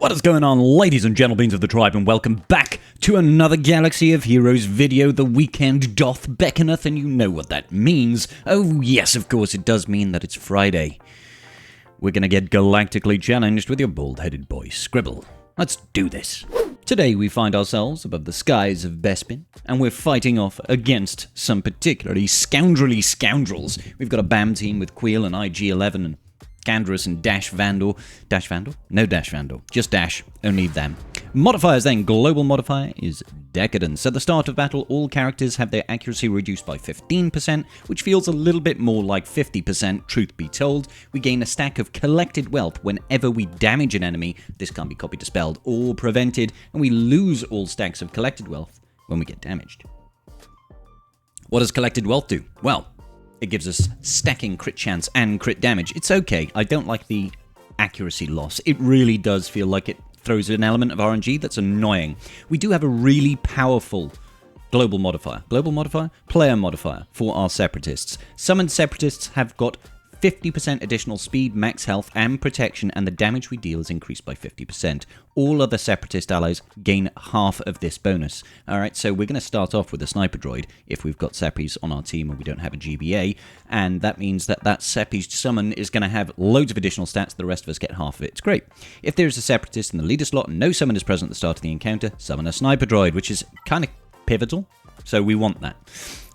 What is going on, ladies and gentlemen of the tribe, and welcome back to another Galaxy of Heroes video. The weekend doth beckoneth, and you know what that means. Oh yes, of course, it does mean that it's Friday. We're gonna get galactically challenged with your bald-headed boy, Scribble. Let's do this. Today we find ourselves above the skies of Bespin, and we're fighting off against some particularly scoundrelly scoundrels. We've got a BAM team with Queel and IG-11 and Canderous and Dash Vandal. Dash Vandal? No Dash Vandal. Just Dash. Only them. Modifiers then. Global modifier is Decadence. At the start of battle, all characters have their accuracy reduced by 15%, which feels a little bit more like 50%, truth be told. We gain a stack of collected wealth whenever we damage an enemy. This can't be copied, dispelled, or prevented, and we lose all stacks of collected wealth when we get damaged. What does collected wealth do? Well, it gives us stacking crit chance and crit damage. It's okay. I don't like the accuracy loss. It really does feel like it throws an element of RNG that's annoying. We do have a really powerful global modifier. Global modifier? Player modifier for our Separatists. Summoned Separatists have got 50% additional speed, max health, and protection, and the damage we deal is increased by 50%. All other Separatist allies gain half of this bonus. Alright, so we're going to start off with a Sniper Droid if we've got Seppies on our team and we don't have a GBA, and that means that Seppy's summon is going to have loads of additional stats, the rest of us get half of it. It's great. If there's a Separatist in the leader slot and no summon is present at the start of the encounter, summon a Sniper Droid, which is kind of pivotal, so we want that.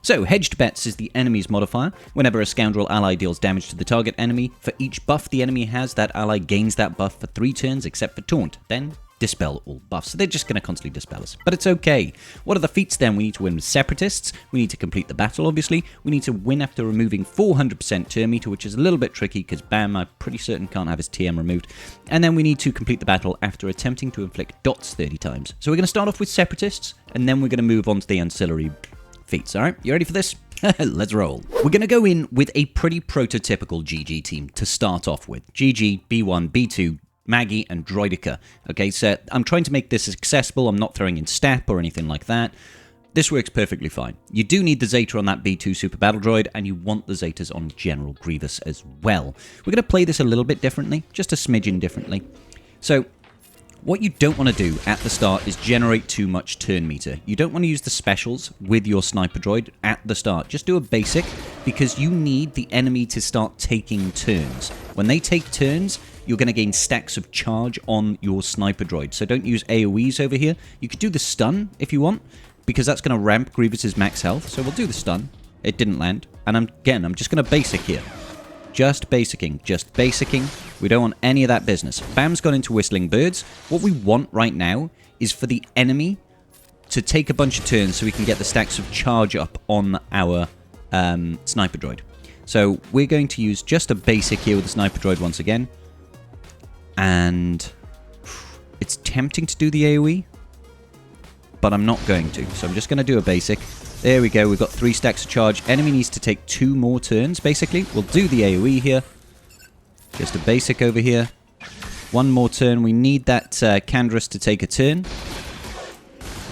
So, Hedged Bets is the enemy's modifier. Whenever a scoundrel ally deals damage to the target enemy, for each buff the enemy has, that ally gains that buff for 3 turns except for Taunt. Then, dispel all buffs. So they're just going to constantly dispel us. But it's okay. What are the feats then? We need to win with Separatists. We need to complete the battle, obviously. We need to win after removing 400% turn meter, which is a little bit tricky because BAM, I'm pretty certain, can't have his TM removed. And then we need to complete the battle after attempting to inflict dots 30 times. So we're going to start off with Separatists, and then we're going to move on to the ancillary feats. Alright, you ready for this? Let's roll. We're going to go in with a pretty prototypical GG team to start off with. GG, B1, B2, Maggie, and Droidica. Okay, so I'm trying to make this accessible. I'm not throwing in Step or anything like that. This works perfectly fine. You do need the Zeta on that B2 Super Battle Droid, and you want the Zetas on General Grievous as well. We're going to play this a little bit differently, just a smidgen differently. So, what you don't want to do at the start is generate too much turn meter. You don't want to use the specials with your Sniper Droid at the start. Just do a basic, because you need the enemy to start taking turns. When they take turns, you're going to gain stacks of charge on your Sniper Droid. So don't use AoEs over here. You could do the stun if you want, because that's going to ramp Grievous's max health. So we'll do the stun. It didn't land. And I'm just going to basic here. Just basicking. Just basicking. We don't want any of that business. BAM's gone into Whistling Birds. What we want right now is for the enemy to take a bunch of turns so we can get the stacks of charge up on our Sniper Droid. So we're going to use just a basic here with the Sniper Droid once again. And it's tempting to do the AoE, but I'm not going to. So I'm just going to do a basic. There we go. We've got 3 stacks of charge. Enemy needs to take 2 more turns, basically. We'll do the AoE here. Just a basic over here. 1 more turn. We need that Canderous to take a turn.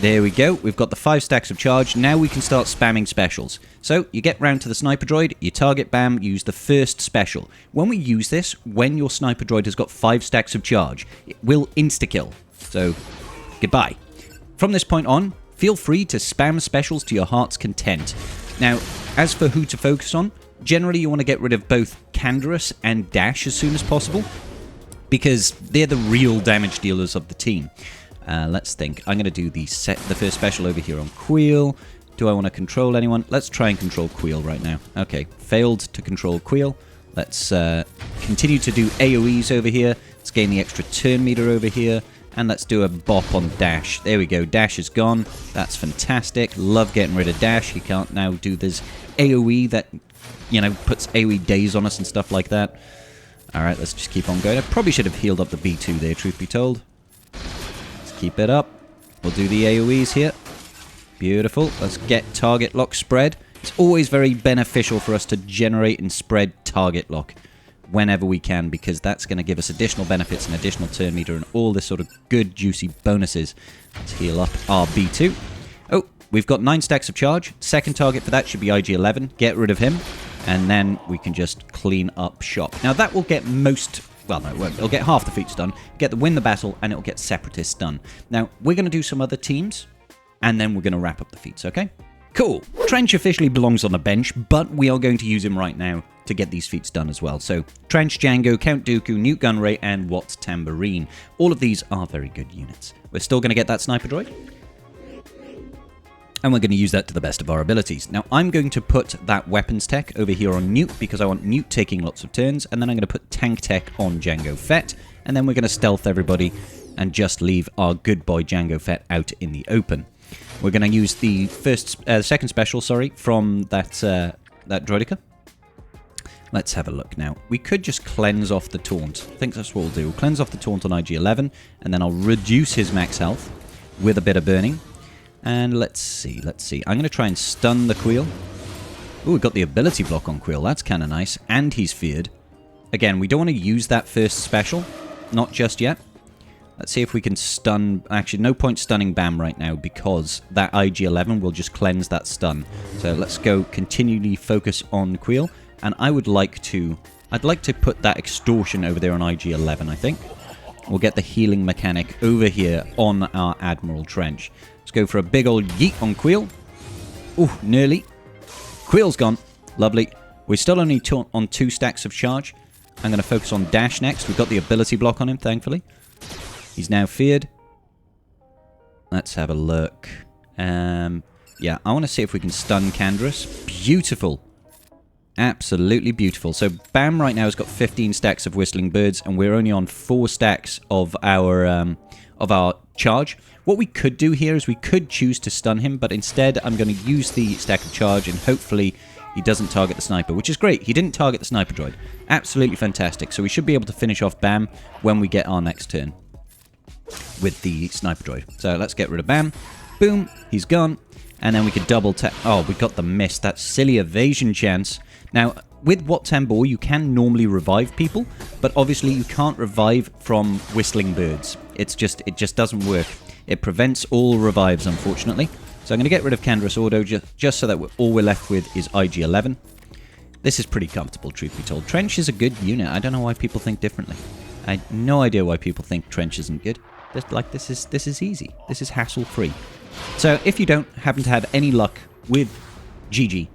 There we go. We've got the 5 stacks of charge. Now we can start spamming specials. So, you get round to the Sniper Droid, you target BAM, use the first special. When we use this, when your Sniper Droid has got 5 stacks of charge, it will insta-kill. So, goodbye. From this point on, feel free to spam specials to your heart's content. Now, as for who to focus on, generally you want to get rid of both Canderous and Dash as soon as possible, because they're the real damage dealers of the team. Let's think. I'm going to do the first special over here on Queel. Do I want to control anyone? Let's try and control Queel right now. Okay, failed to control Queel. Let's continue to do AoEs over here. Let's gain the extra turn meter over here. And let's do a bop on Dash. There we go. Dash is gone. That's fantastic. Love getting rid of Dash. He can't now do this AoE that, you know, puts AoE days on us and stuff like that. Alright, let's just keep on going. I probably should have healed up the B2 there, truth be told. Let's keep it up. We'll do the AoEs here. Beautiful. Let's get target lock spread. It's always very beneficial for us to generate and spread target lock whenever we can, because that's going to give us additional benefits and additional turn meter and all this sort of good, juicy bonuses. Let's heal up our B2. Oh, we've got 9 stacks of charge. Second target for that should be IG-11. Get rid of him, and then we can just clean up shop. Now, that will get most Well, no, it won't. It'll get half the feats done, get the win the battle, and it'll get Separatists done. Now, we're going to do some other teams, and then we're going to wrap up the feats, okay? Cool. Trench officially belongs on the bench, but we are going to use him right now to get these feats done as well. So, Trench, Django, Count Dooku, Newt Gunray, and Watt Tambourine. All of these are very good units. We're still going to get that Sniper Droid. And we're going to use that to the best of our abilities. Now, I'm going to put that weapons tech over here on Newt, because I want Newt taking lots of turns, and then I'm going to put tank tech on Django Fett, and then we're going to stealth everybody and just leave our good boy Django Fett out in the open. We're going to use the second special, from that droidica. Let's have a look now. We could just cleanse off the taunt. I think that's what we'll do. We'll cleanse off the taunt on IG-11, and then I'll reduce his max health with a bit of burning. And let's see. I'm going to try and stun the Queel. Ooh, we've got the ability block on Queel. That's kind of nice. And he's feared. Again, we don't want to use that first special. Not just yet. Let's see if we can stun... Actually, no point stunning Bam right now, because that IG-11 will just cleanse that stun. So let's go continually focus on Queel. And I would like to... I'd like to put that extortion over there on IG-11, I think. We'll get the healing mechanic over here on our Admiral Trench. Let's go for a big old yeet on Queel. Ooh, nearly. Queel's gone. Lovely. We're still only on 2 stacks of charge. I'm going to focus on Dash next. We've got the ability block on him, thankfully. He's now feared. Let's have a look. Yeah, I want to see if we can stun Canderous. Beautiful. Absolutely beautiful. So Bam right now has got 15 stacks of Whistling Birds, and we're only on 4 stacks of our charge. What we could do here is we could choose to stun him, but instead I'm going to use the stack of charge, and hopefully he doesn't target the sniper, which is great. He didn't target the sniper droid. Absolutely fantastic. So we should be able to finish off Bam when we get our next turn with the sniper droid. So let's get rid of Bam. Boom, he's gone. And then we could double tap. Oh, we got the miss. That silly evasion chance. Now, with Wat Tambor, you can normally revive people, but obviously you can't revive from Whistling Birds. It just doesn't work. It prevents all revives, unfortunately. So I'm going to get rid of Canderous Auto just so that all we're left with is IG-11. This is pretty comfortable, truth be told. Trench is a good unit. I don't know why people think differently. I have no idea why people think Trench isn't good. This is easy. This is hassle-free. So if you don't happen to have any luck with GG,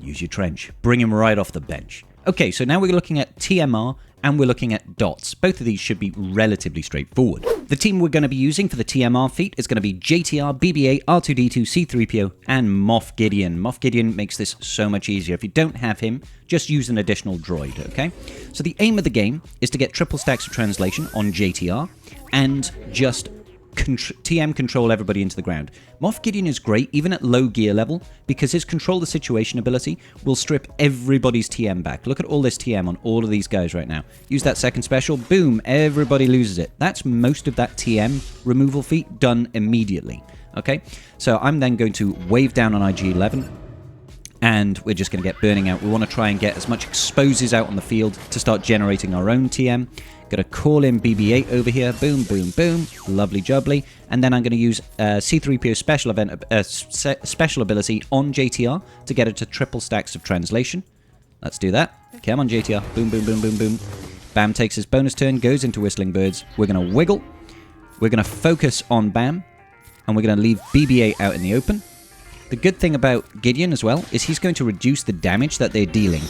use your Trench. Bring him right off the bench. Okay, so now we're looking at TMR and we're looking at DoTs. Both of these should be relatively straightforward. The team we're going to be using for the TMR feat is going to be JTR, BB-8, R2-D2, C-3PO, and Moff Gideon. Moff Gideon makes this so much easier. If you don't have him, just use an additional droid, okay? So the aim of the game is to get triple stacks of translation on JTR and just TM control everybody into the ground. Moff Gideon is great, even at low gear level, because his control the situation ability will strip everybody's TM back. Look at all this TM on all of these guys right now. Use that second special, boom, everybody loses it. That's most of that TM removal feat done immediately. Okay, so I'm then going to wave down on IG-11, and we're just going to get burning out. We want to try and get as much exposes out on the field to start generating our own TM. Going to call in BB-8 over here. Boom, boom, boom. Lovely jubbly. And then I'm going to use C-3PO special ability on JTR to get it to triple stacks of translation. Let's do that. Come on, JTR. Boom, boom, boom, boom, boom. Bam takes his bonus turn, goes into Whistling Birds. We're going to wiggle. We're going to focus on Bam. And we're going to leave BB-8 out in the open. The good thing about Gideon as well is he's going to reduce the damage that they're dealing.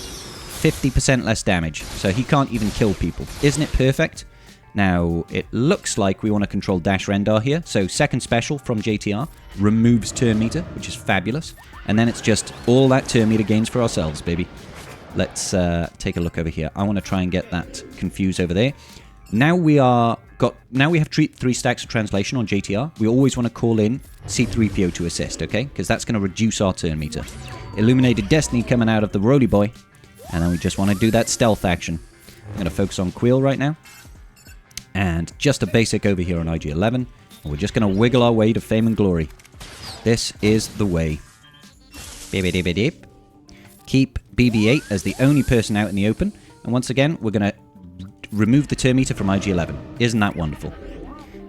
50% less damage, so he can't even kill people. Isn't it perfect? Now, it looks like we want to control Dash Rendar here, so second special from JTR removes turn meter, which is fabulous, and then it's just all that turn meter gains for ourselves, baby. Let's take a look over here. I want to try and get that confused over there. Now we have 3 stacks of translation on JTR. We always want to call in C-3PO to assist, okay? Because that's going to reduce our turn meter. Illuminated Destiny coming out of the Roly Boy. And then we just want to do that stealth action. I'm going to focus on Queel right now. And just a basic over here on IG-11. And we're just going to wiggle our way to fame and glory. This is the way. Beep. Keep BB-8 as the only person out in the open. And once again, we're going to remove the turn meter from IG-11. Isn't that wonderful?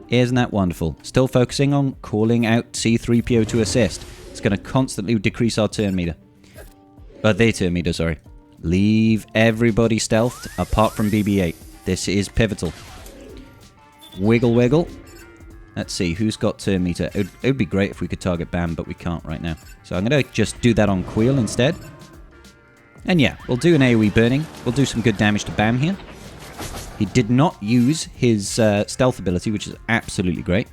Isn't that wonderful? Still focusing on calling out C-3PO to assist. It's going to constantly decrease our turn meter. Their turn meter, sorry. Leave everybody stealthed apart from BB-8. This is pivotal. Wiggle, wiggle. Let's see, who's got turn meter? It would be great if we could target Bam, but we can't right now. So I'm going to just do that on Queel instead. And yeah, we'll do an AoE burning. We'll do some good damage to Bam here. He did not use his stealth ability, which is absolutely great.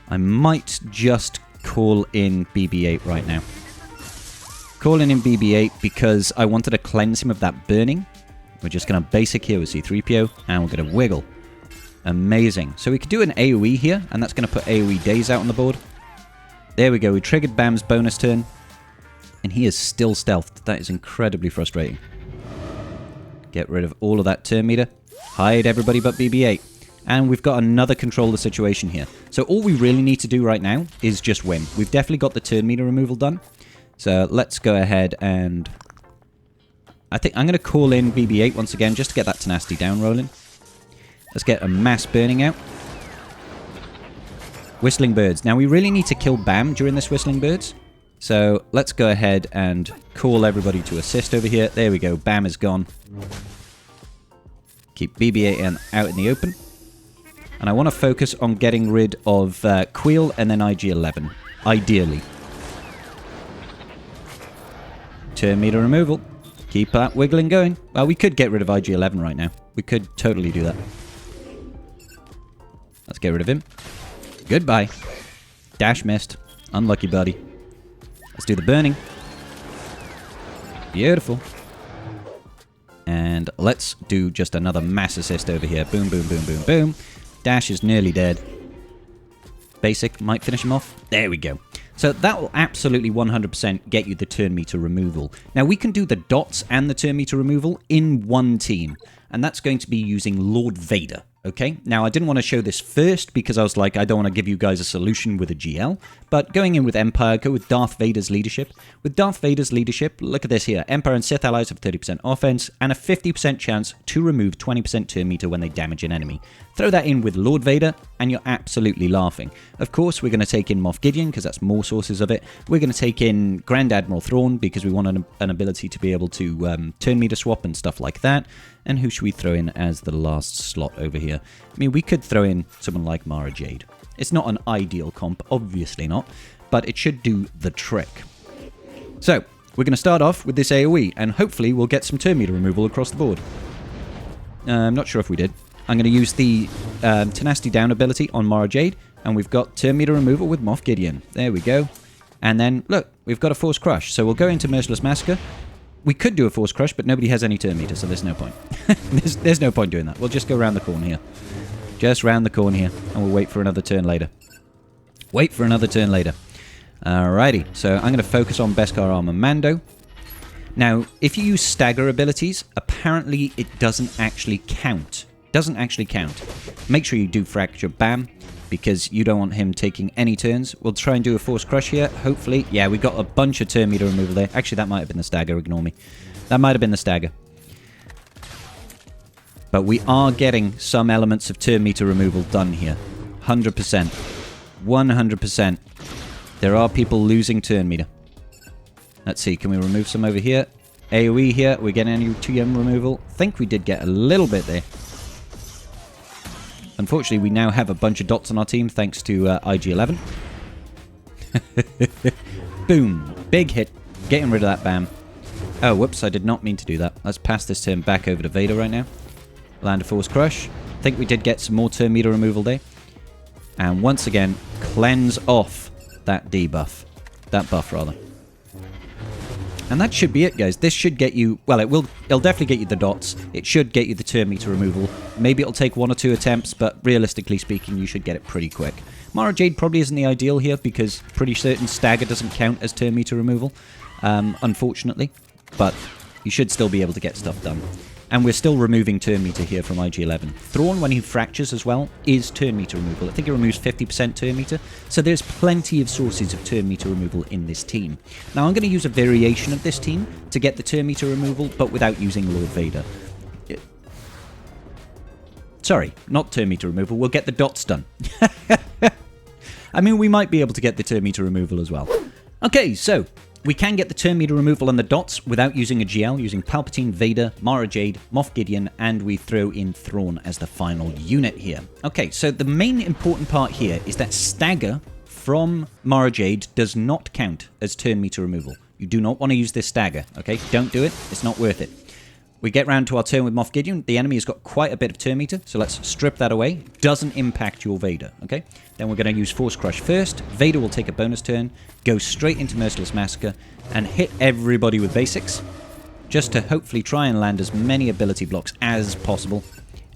I might just call in BB-8 right now. Calling in BB-8 because I wanted to cleanse him of that burning. We're just going to basic here with C-3PO, and we're going to wiggle. Amazing. So we could do an AoE here, and that's going to put AoE days out on the board. There we go. We triggered Bam's bonus turn, and he is still stealthed. That is incredibly frustrating. Get rid of all of that turn meter. Hide everybody but BB-8. And we've got another controller situation here. So all we really need to do right now is just win. We've definitely got the turn meter removal done. So let's go ahead and... I think I'm going to call in BB-8 once again, just to get that tenacity down rolling. Let's get a mass burning out. Whistling Birds. Now, we really need to kill Bam during this Whistling Birds. So, let's go ahead and call everybody to assist over here. There we go. Bam is gone. Keep BB-8 out in the open. And I want to focus on getting rid of Queel and then IG-11. Ideally. Turn meter removal. Keep that wiggling going. Well, we could get rid of IG-11 right now. We could totally do that. Let's get rid of him. Goodbye. Dash missed. Unlucky, buddy. Let's do the burning. Beautiful. And let's do just another mass assist over here. Boom, boom, boom, boom, boom. Dash is nearly dead. Basic might finish him off. There we go. So that will absolutely 100% get you the turn meter removal. Now we can do the dots and the turn meter removal in one team. And that's going to be using Lord Vader. Okay, now I didn't want to show this first because I was like, I don't want to give you guys a solution with a GL, but going in with Empire, go with Darth Vader's leadership. With Darth Vader's leadership, look at this here. Empire and Sith allies have 30% offense and a 50% chance to remove 20% turn meter when they damage an enemy. Throw that in with Lord Vader and you're absolutely laughing. Of course, we're going to take in Moff Gideon because that's more sources of it. We're going to take in Grand Admiral Thrawn because we want an ability to be able to turn meter swap and stuff like that. And who should we throw in as the last slot over here? I mean, we could throw in someone like Mara Jade. It's not an ideal comp, obviously not, but it should do the trick. So, we're going to start off with this AoE, and hopefully we'll get some turn meter removal across the board. I'm not sure if we did. I'm going to use the Tenacity Down ability on Mara Jade, and we've got turn meter removal with Moff Gideon. There we go. And then, look, we've got a Force Crush. So we'll go into Merciless Massacre. We could do a Force Crush, but nobody has any turn meter, so there's no point. there's no point doing that. We'll just go around the corner here. Just round the corner here, and we'll wait for another turn later. Wait for another turn later. Alrighty, so I'm going to focus on Beskar Armor Mando. Now, if you use stagger abilities, apparently it doesn't actually count. Doesn't actually count. Make sure you do Fracture Bam, because you don't want him taking any turns. We'll try and do a Force Crush here, hopefully. Yeah, we got a bunch of turn meter removal there. Actually, that might have been the stagger, ignore me. That might have been the stagger. But we are getting some elements of turn meter removal done here. 100%. 100%. There are people losing turn meter. Let's see, can we remove some over here? AoE here, we're getting any TM removal. I think we did get a little bit there. Unfortunately, we now have a bunch of dots on our team thanks to IG-11. Boom. Big hit. Getting rid of that Bam. Oh, whoops. I did not mean to do that. Let's pass this turn back over to Vader right now. Land a Force Crush. I think we did get some more turn meter removal there. And once again, cleanse off that debuff. That buff, rather. And that should be it, guys. This should get you... Well, it'll definitely get you the dots. It should get you the turn meter removal. Maybe it'll take 1 or 2 attempts, but realistically speaking, you should get it pretty quick. Mara Jade probably isn't the ideal here, because pretty certain stagger doesn't count as turn meter removal, unfortunately. But you should still be able to get stuff done. And we're still removing turn meter here from IG-11. Thrawn, when he fractures as well, is turn meter removal. I think it removes 50% turn meter. So there's plenty of sources of turn meter removal in this team. Now I'm going to use a variation of this team to get the turn meter removal, but without using Lord Vader. Sorry, not turn meter removal. We'll get the dots done. I mean, we might be able to get the turn meter removal as well. Okay, so We can get the turn meter removal on the dots without using a GL, using Palpatine, Vader, Mara Jade, Moff Gideon, and we throw in Thrawn as the final unit here. Okay, so the main important part here is that stagger from Mara Jade does not count as turn meter removal. You do not want to use this stagger, okay? Don't do it. It's not worth it. We get round to our turn with Moff Gideon. The enemy has got quite a bit of turn meter, so let's strip that away. Doesn't impact your Vader, okay? Then we're going to use Force Crush first. Vader will take a bonus turn, go straight into Merciless Massacre, and hit everybody with basics, just to hopefully try and land as many ability blocks as possible,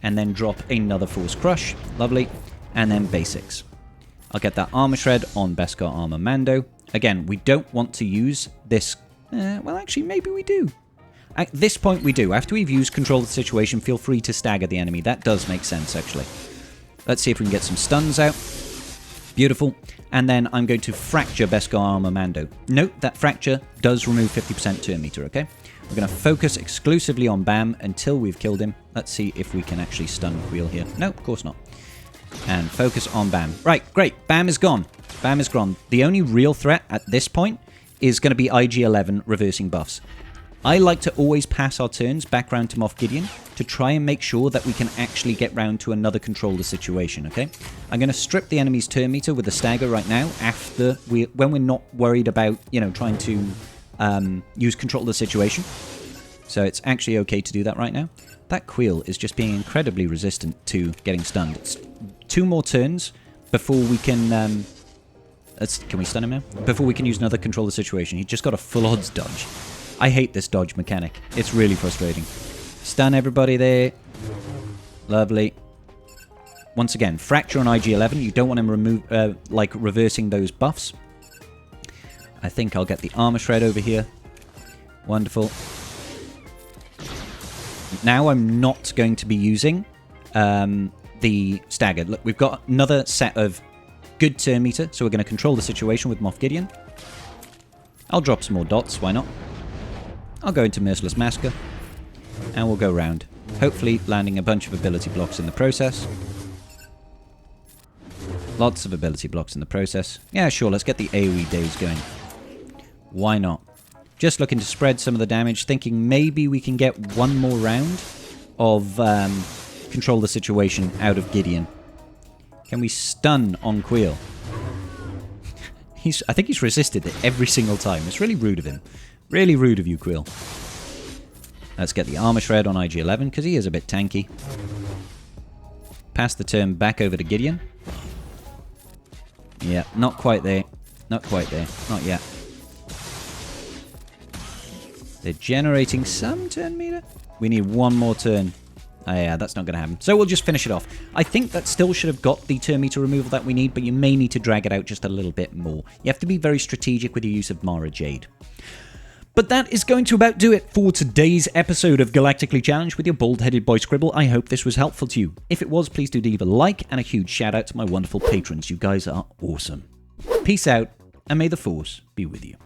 and then drop another Force Crush. Lovely. And then basics. I'll get that Armor Shred on Beskar Armor Mando. Again, we don't want to use this... well, actually, maybe we do. At this point, we do. After we've used Control of the Situation, feel free to stagger the enemy. That does make sense, actually. Let's see if we can get some stuns out. Beautiful. And then I'm going to Fracture Beskar Armor Mando. Note that Fracture does remove 50% turn meter, okay? We're going to focus exclusively on Bam until we've killed him. Let's see if we can actually stun Wheel here. No, of course not. And focus on Bam. Right, great. Bam is gone. Bam is gone. The only real threat at this point is going to be IG-11 reversing buffs. I like to always pass our turns back round to Moff Gideon to try and make sure that we can actually get round to another control the situation, okay? I'm going to strip the enemy's turn meter with the stagger right now when we're not worried about, you know, trying to use control of the situation. So it's actually okay to do that right now. That Queel is just being incredibly resistant to getting stunned. It's 2 more turns before we can... can we stun him now? Before we can use another control the situation. He just got a full odds dodge. I hate this dodge mechanic. It's really frustrating. Stun everybody there. Lovely. Once again, Fracture on IG-11. You don't want him reversing those buffs. I think I'll get the Armor Shred over here. Wonderful. Now I'm not going to be using the stagger. Look, we've got another set of good turn meter, so we're going to control the situation with Moff Gideon. I'll drop some more dots, why not? I'll go into Merciless Massacre, and we'll go round. Hopefully landing a bunch of ability blocks in the process. Lots of ability blocks in the process. Yeah, sure, let's get the AoE days going. Why not? Just looking to spread some of the damage, thinking maybe we can get one more round of control the situation out of Gideon. Can we stun on Queel? I think he's resisted it every single time. It's really rude of him. Really rude of you, Queel. Let's get the Armor Shred on IG-11, because he is a bit tanky. Pass the turn back over to Gideon. Yeah, not quite there. Not quite there. Not yet. They're generating some turn meter. We need one more turn. Oh, yeah, that's not going to happen. So we'll just finish it off. I think that still should have got the turn meter removal that we need, but you may need to drag it out just a little bit more. You have to be very strategic with your use of Mara Jade. But that is going to about do it for today's episode of Galactically Challenged with your bald-headed boy Scribble. I hope this was helpful to you. If it was, please do leave a like and a huge shout out to my wonderful patrons. You guys are awesome. Peace out, and may the Force be with you.